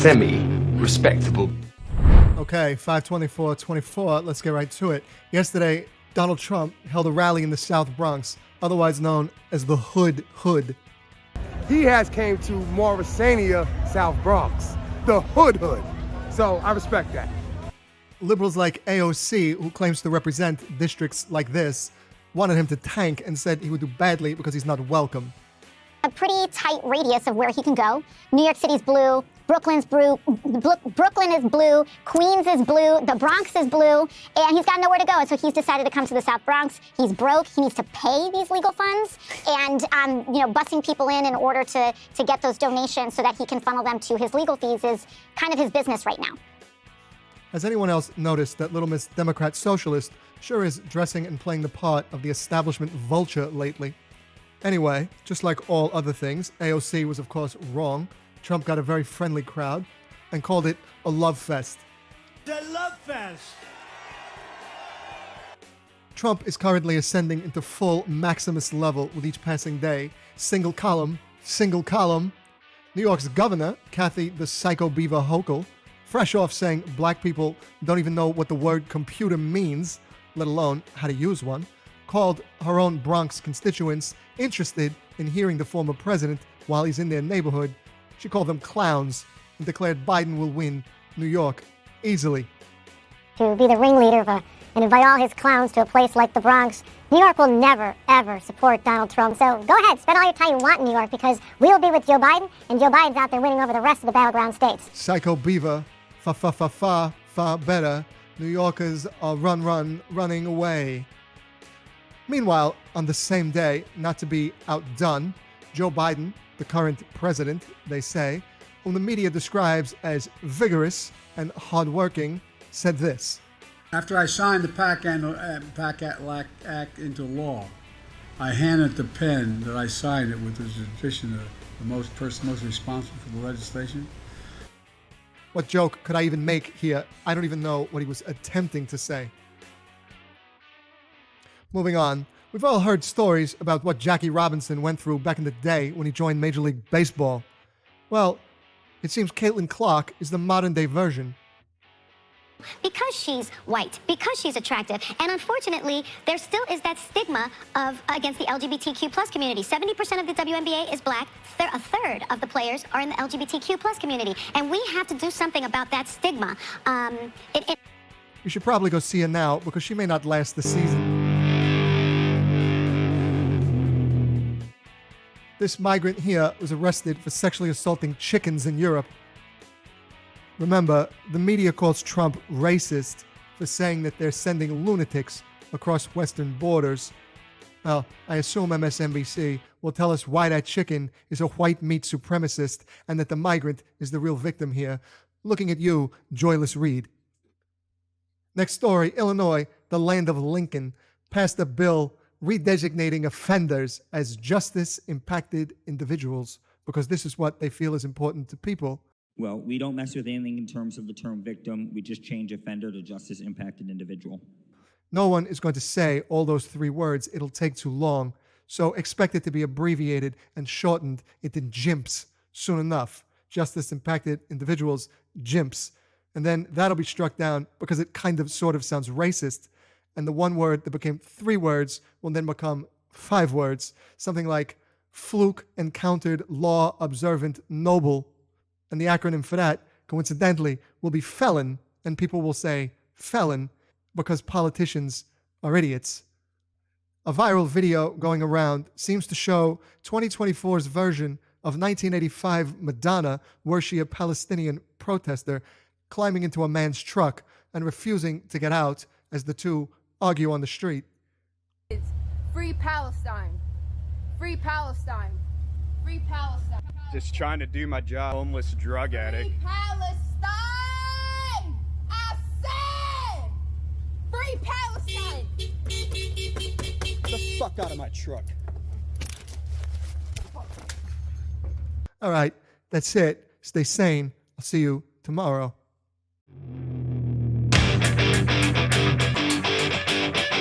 Respectable. Okay, 524-24, let's get right to it. Yesterday, Donald Trump held a rally in the South Bronx, otherwise known as the Hood. He has came to Morrisania, South Bronx, the Hood. So I respect that. Liberals like AOC, who claims to represent districts like this, wanted him to tank and said he would do badly because he's not welcome. A pretty tight radius of where he can go. New York City's blue, Brooklyn is blue, Queens is blue, the Bronx is blue, and he's got nowhere to go. And so he's decided to come to the South Bronx. He's broke. He needs to pay these legal funds, and busing people in order to get those donations so that he can funnel them to his legal fees is kind of his business right now. Has anyone else noticed that Little Miss Democrat Socialist sure is dressing and playing the part of the establishment vulture lately? Anyway, just like all other things, AOC was of course wrong. Trump got a very friendly crowd and called it a love fest. A love fest! Trump is currently ascending into full Maximus level with each passing day. Single column. New York's governor, Kathy the Psycho Beaver Hochul, fresh off saying black people don't even know what the word computer means, let alone how to use one, called her own Bronx constituents interested in hearing the former president while he's in their neighborhood. She called them clowns and declared Biden will win New York easily. To be the ringleader of and invite all his clowns to a place like the Bronx, New York will never, ever support Donald Trump. So go ahead, spend all your time you want in New York because we'll be with Joe Biden, and Joe Biden's out there winning over the rest of the battleground states. Psycho Beaver, far better. New Yorkers are running away. Meanwhile, on the same day, not to be outdone, Joe Biden, the current president, they say, whom the media describes as vigorous and hardworking, said this. After I signed the PAC Act into law, I handed the pen that I signed it with as addition of the person most responsible for the legislation. What joke could I even make here? I don't even know what he was attempting to say. Moving on, we've all heard stories about what Jackie Robinson went through back in the day when he joined Major League Baseball. Well, it seems Caitlin Clark is the modern-day version. Because she's white, because she's attractive, and unfortunately, there still is that stigma against the LGBTQ plus community. 70% of the WNBA is black. A third of the players are in the LGBTQ plus community, and we have to do something about that stigma. You should probably go see her now because she may not last the season. This migrant here was arrested for sexually assaulting chickens in Europe. Remember, the media calls Trump racist for saying that they're sending lunatics across Western borders. Well, I assume MSNBC will tell us why that chicken is a white meat supremacist and that the migrant is the real victim here. Looking at you, Joyless Reed. Next story, Illinois, the land of Lincoln, passed a bill redesignating offenders as justice-impacted individuals because this is what they feel is important to people. Well, we don't mess with anything in terms of the term victim. We just change offender to justice-impacted individual. No one is going to say all those three words. It'll take too long. So expect it to be abbreviated and shortened into JIMPs soon enough. Justice-impacted individuals, JIMPs. And then that'll be struck down because it kind of sort of sounds racist. And the one word that became three words will then become 5 words. Something like fluke encountered law observant noble. And the acronym for that, coincidentally, will be felon. And people will say felon because politicians are idiots. A viral video going around seems to show 2024's version of 1985 Madonna, were she a Palestinian protester, climbing into a man's truck and refusing to get out as the two argue on the street. It's free Palestine. Free Palestine. Free Palestine. Just trying to do my job, homeless drug addict. Free Palestine! I said! Free Palestine! Get the fuck out of my truck. All right, that's it. Stay sane. I'll see you tomorrow.